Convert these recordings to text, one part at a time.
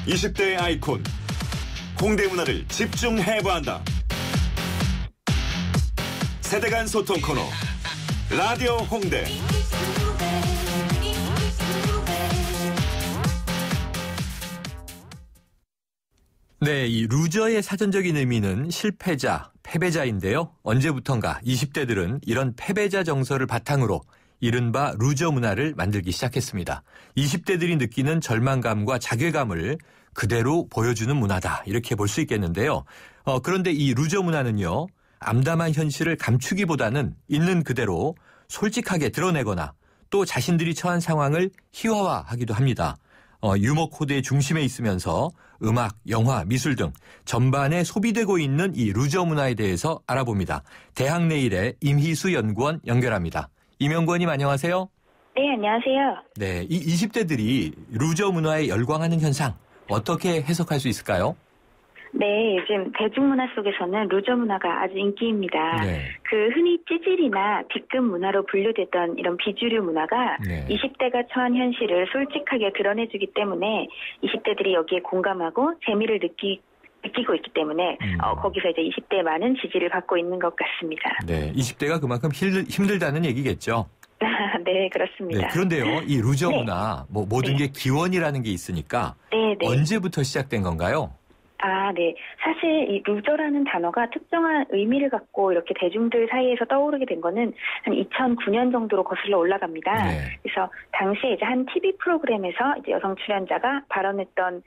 20대의 아이콘 홍대 문화를 집중 해부한다. 세대 간 소통 코너 라디오 홍대. 네, 이 루저의 사전적인 의미는 실패자, 패배자인데요. 언제부턴가 20대들은 이런 패배자 정서를 바탕으로 이른바 루저 문화를 만들기 시작했습니다. 20대들이 느끼는 절망감과 자괴감을 그대로 보여주는 문화다, 이렇게 볼 수 있겠는데요. 그런데 이 루저 문화는요, 암담한 현실을 감추기보다는 있는 그대로 솔직하게 드러내거나 또 자신들이 처한 상황을 희화화하기도 합니다. 유머 코드의 중심에 있으면서 음악, 영화, 미술 등 전반에 소비되고 있는 이 루저 문화에 대해서 알아봅니다. 대학내일의 임희수 연구원 연결합니다. 임 연구원님 안녕하세요. 네, 안녕하세요. 네, 이 20대들이 루저 문화에 열광하는 현상 어떻게 해석할 수 있을까요? 네, 요즘 대중문화 속에서는 루저 문화가 아주 인기입니다. 네. 그 흔히 찌질이나 B급 문화로 분류됐던 이런 비주류 문화가 네. 20대가 처한 현실을 솔직하게 드러내주기 때문에 20대들이 여기에 공감하고 재미를 느끼고 있기 때문에 거기서 이제 20대의 많은 지지를 받고 있는 것 같습니다. 네, 20대가 그만큼 힘들다는 얘기겠죠. 네, 그렇습니다. 네, 그런데요, 이 루저 네. 문화, 모든 게 기원이라는 게 있으니까 네. 언제부터 시작된 건가요? 네. 사실 이 루저라는 단어가 특정한 의미를 갖고 이렇게 대중들 사이에서 떠오르게 된 거는 한 2009년 정도로 거슬러 올라갑니다. 네. 그래서 당시에 이제 한 TV 프로그램에서 이제 여성 출연자가 발언했던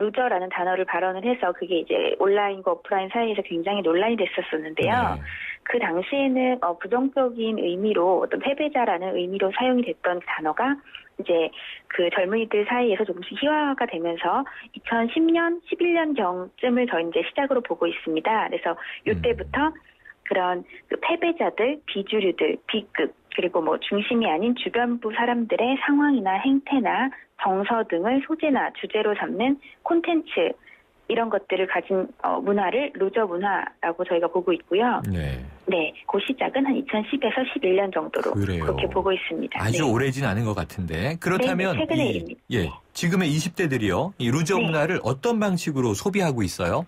루저라는 단어를 발언을 해서 그게 이제 온라인과 오프라인 사이에서 굉장히 논란이 됐었었는데요. 네. 그 당시에는 부정적인 의미로 어떤 패배자라는 의미로 사용이 됐던 단어가 이제 그 젊은이들 사이에서 조금씩 희화화가 되면서 2010년, 11년경쯤을 저 이제 시작으로 보고 있습니다. 그래서 이때부터 그런 그 패배자들, 비주류들, B급, 그리고 중심이 아닌 주변부 사람들의 상황이나 행태나 정서 등을 소재나 주제로 삼는 콘텐츠, 이런 것들을 가진 문화를 루저 문화라고 저희가 보고 있고요. 네. 네, 그 시작은 한 2010에서 11년 정도로 그래요. 그렇게 보고 있습니다. 아주 네. 오래진 않은 것 같은데 그렇다면 네, 최근의 일입니다. 지금의 20대들이요, 이 루저 문화를 어떤 방식으로 소비하고 있어요?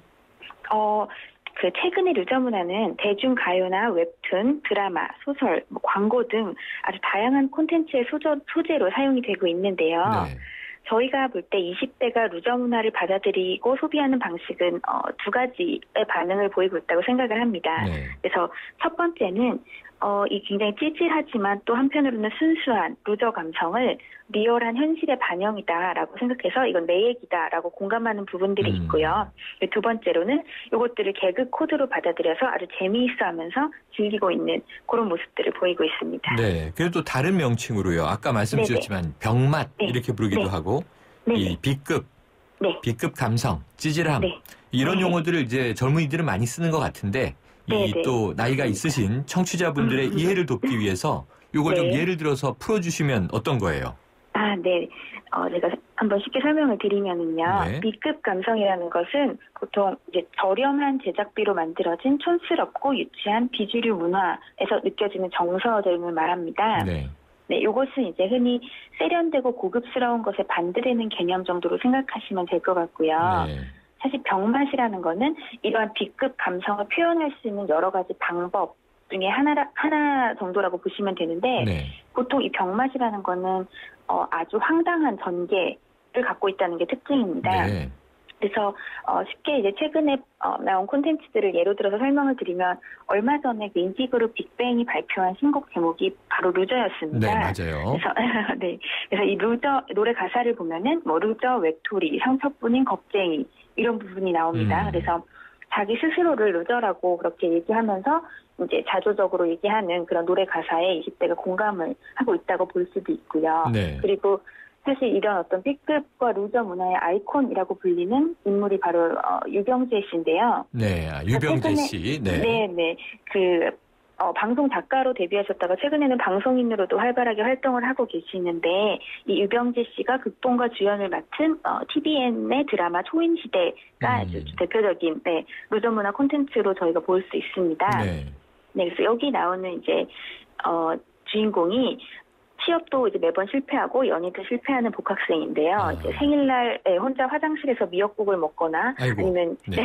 그 최근의 루저 문화는 대중가요나 웹툰, 드라마, 소설, 광고 등 아주 다양한 콘텐츠의 소재로 사용이 되고 있는데요. 네. 저희가 볼 때 20대가 루저 문화를 받아들이고 소비하는 방식은 두 가지의 반응을 보이고 있다고 생각을 합니다. 네. 그래서 첫 번째는 이 굉장히 찌질하지만 또 한편으로는 순수한 루저 감성을 리얼한 현실의 반영이다라고 생각해서 이건 내 얘기다라고 공감하는 부분들이 있고요. 두 번째로는 이것들을 개그 코드로 받아들여서 아주 재미있어하면서 즐기고 있는 그런 모습들을 보이고 있습니다. 네, 그래도 다른 명칭으로요. 아까 말씀 주셨지만 병맛 이렇게 부르기도 하고 이 B급, B급 감성, 찌질함 이런 용어들을 이제 젊은이들은 많이 쓰는 것 같은데 또 나이가 있으신 청취자분들의 이해를 돕기 위해서 이걸 좀 예를 들어서 풀어주시면 어떤 거예요? 네. 제가 한번 쉽게 설명을 드리면은요. B급 감성이라는 것은 보통 이제 저렴한 제작비로 만들어진 촌스럽고 유치한 비주류 문화에서 느껴지는 정서들을 말합니다. 네. 네, 이것은 이제 흔히 세련되고 고급스러운 것에 반대되는 개념 정도로 생각하시면 될 것 같고요. 네. 사실 병맛이라는 거는 이러한 B급 감성을 표현할 수 있는 여러 가지 방법 중에 하나 정도라고 보시면 되는데 보통 이 병맛이라는 거는 아주 황당한 전개를 갖고 있다는 게 특징입니다. 네. 그래서 쉽게 이제 최근에 나온 콘텐츠들을 예로 들어서 설명을 드리면 얼마 전에 그 인기그룹 빅뱅이 발표한 신곡 제목이 바로 루저였습니다. 네, 맞아요. 그래서 이 루저 노래 가사를 보면은 루저, 외톨이, 상처뿐인 겁쟁이 이런 부분이 나옵니다. 그래서 자기 스스로를 루저라고 그렇게 얘기하면서 이제 자조적으로 얘기하는 그런 노래 가사에 20대가 공감을 하고 있다고 볼 수도 있고요. 그리고 사실 이런 어떤 B급과 루저 문화의 아이콘이라고 불리는 인물이 바로 유병재 씨인데요. 네, 유병재 씨. 네. 방송 작가로 데뷔하셨다가 최근에는 방송인으로도 활발하게 활동을 하고 계시는데 이 유병재 씨가 극본과 주연을 맡은 TVN의 드라마 초인시대가 대표적인 루저 문화 콘텐츠로 저희가 볼 수 있습니다. 네, 그래서 여기 나오는 이제 주인공이 취업도 이제 매번 실패하고 연애도 실패하는 복학생인데요. 이제 생일날 혼자 화장실에서 미역국을 먹거나 아이고. 아니면 네.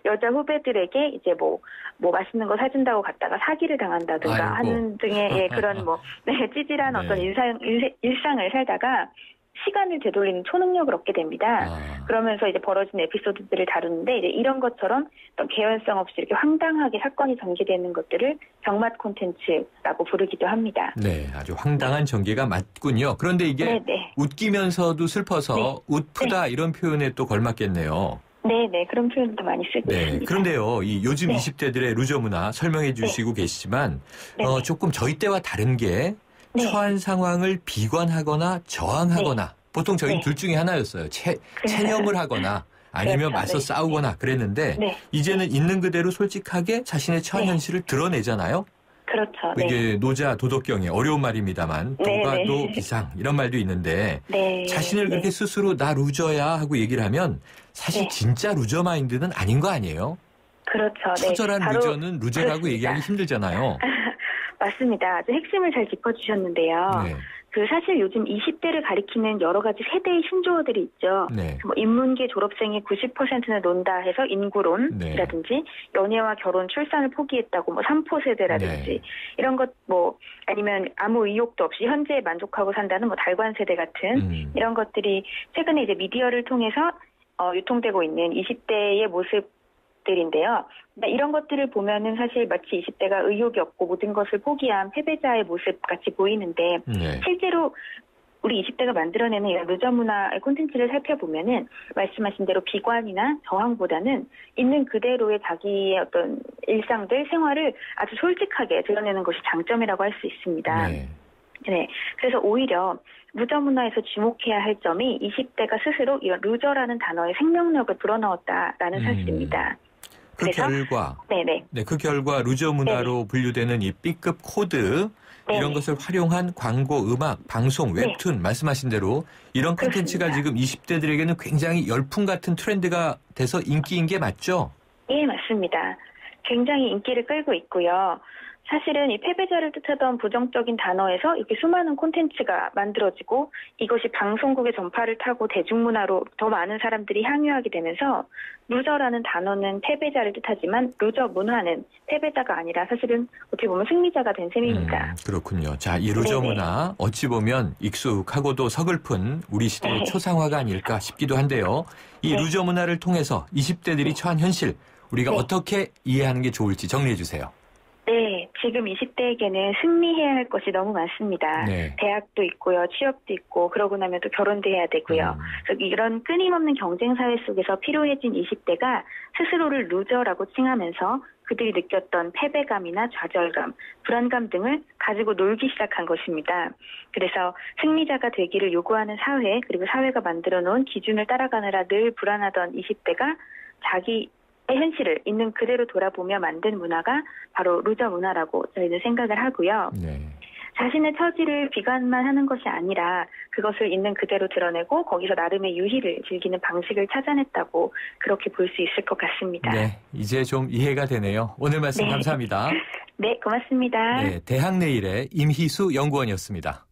여자 후배들에게 이제 뭐 맛있는 거 사준다고 갔다가 사기를 당한다든가 아이고. 하는 등의 그런 찌질한 네. 어떤 일상을 살다가 시간을 되돌리는 초능력을 얻게 됩니다. 그러면서 이제 벌어진 에피소드들을 다루는데 이제 이런 것처럼 어떤 개연성 없이 이렇게 황당하게 사건이 전개되는 것들을 병맛 콘텐츠라고 부르기도 합니다. 네, 아주 황당한 전개가 맞군요. 그런데 이게 네네. 웃기면서도 슬퍼서 네. 웃프다 이런 표현에 또 걸맞겠네요. 네네, 그런 표현도 많이 쓰고 네, 있습니다. 그런데요, 이 요즘 네. 20대들의 루저 문화 설명해 주시고 계시지만 네네. 조금 저희 때와 다른 게 네. 처한 상황을 비관하거나 저항하거나 보통 저희는 둘 중에 하나였어요. 체념을 하거나 아니면 그렇죠. 맞서 네. 싸우거나 그랬는데 네. 이제는 있는 그대로 솔직하게 자신의 처한 네. 현실을 드러내잖아요. 그렇죠. 네. 이게 노자 도덕경에 어려운 말입니다만 네, 도가도 네. 비상 이런 말도 있는데 네. 자신을 네. 그렇게 스스로 나 루저야 하고 얘기를 하면 사실 네. 진짜 루저 마인드는 아닌 거 아니에요? 그렇죠. 처절한 네. 바로 루저는 루저라고 그렇습니다. 얘기하기 힘들잖아요. 맞습니다. 아주 핵심을 잘 짚어주셨는데요. 네. 사실 요즘 20대를 가리키는 여러 가지 세대의 신조어들이 있죠. 네. 인문계 졸업생의 90%는 논다 해서 인구론이라든지 연애와 결혼, 출산을 포기했다고 3포 세대라든지 네. 이런 것 아니면 아무 의욕도 없이 현재에 만족하고 산다는 달관 세대 같은 이런 것들이 최근에 이제 미디어를 통해서 유통되고 있는 20대의 모습들인데요. 이런 것들을 보면은 사실 마치 20대가 의욕이 없고 모든 것을 포기한 패배자의 모습 같이 보이는데 네. 실제로 우리 20대가 만들어내는 이런 루저 문화의 콘텐츠를 살펴보면은 말씀하신 대로 비관이나 저항보다는 있는 그대로의 자기의 어떤 일상들, 생활을 아주 솔직하게 드러내는 것이 장점이라고 할 수 있습니다. 네. 네. 그래서 오히려 루저 문화에서 주목해야 할 점이 20대가 스스로 이런 루저라는 단어의 생명력을 불어넣었다라는 사실입니다. 그 결과, 네네. 네, 그 결과 루저 문화로 분류되는 이 B급 코드 이런 것을 활용한 광고, 음악, 방송, 웹툰 말씀하신 대로 이런 콘텐츠가 지금 20대들에게는 굉장히 열풍 같은 트렌드가 돼서 인기인 게 맞죠? 예, 맞습니다. 굉장히 인기를 끌고 있고요. 사실은 이 패배자를 뜻하던 부정적인 단어에서 이렇게 수많은 콘텐츠가 만들어지고 이것이 방송국의 전파를 타고 대중문화로 더 많은 사람들이 향유하게 되면서 루저라는 단어는 패배자를 뜻하지만 루저 문화는 패배자가 아니라 사실은 어떻게 보면 승리자가 된 셈입니다. 그렇군요. 자, 이 루저 네네. 문화 어찌 보면 익숙하고도 서글픈 우리 시대의 네. 초상화가 아닐까 싶기도 한데요. 이 네. 루저 문화를 통해서 20대들이 처한 현실 우리가 네. 어떻게 이해하는 게 좋을지 정리해 주세요. 네, 지금 20대에게는 승리해야 할 것이 너무 많습니다. 네. 대학도 있고요, 취업도 있고, 그러고 나면 또 결혼도 해야 되고요. 그래서 이런 끊임없는 경쟁 사회 속에서 필요해진 20대가 스스로를 루저라고 칭하면서 그들이 느꼈던 패배감이나 좌절감, 불안감 등을 가지고 놀기 시작한 것입니다. 그래서 승리자가 되기를 요구하는 사회, 그리고 사회가 만들어 놓은 기준을 따라가느라 늘 불안하던 20대가 자기 현실을 있는 그대로 돌아보며 만든 문화가 바로 루저 문화라고 저희는 생각을 하고요. 네. 자신의 처지를 비관만 하는 것이 아니라 그것을 있는 그대로 드러내고 거기서 나름의 유희를 즐기는 방식을 찾아냈다고 그렇게 볼 수 있을 것 같습니다. 네, 이제 좀 이해가 되네요. 오늘 말씀 네. 감사합니다. 네, 고맙습니다. 네, 대학내일의 임희수 연구원이었습니다.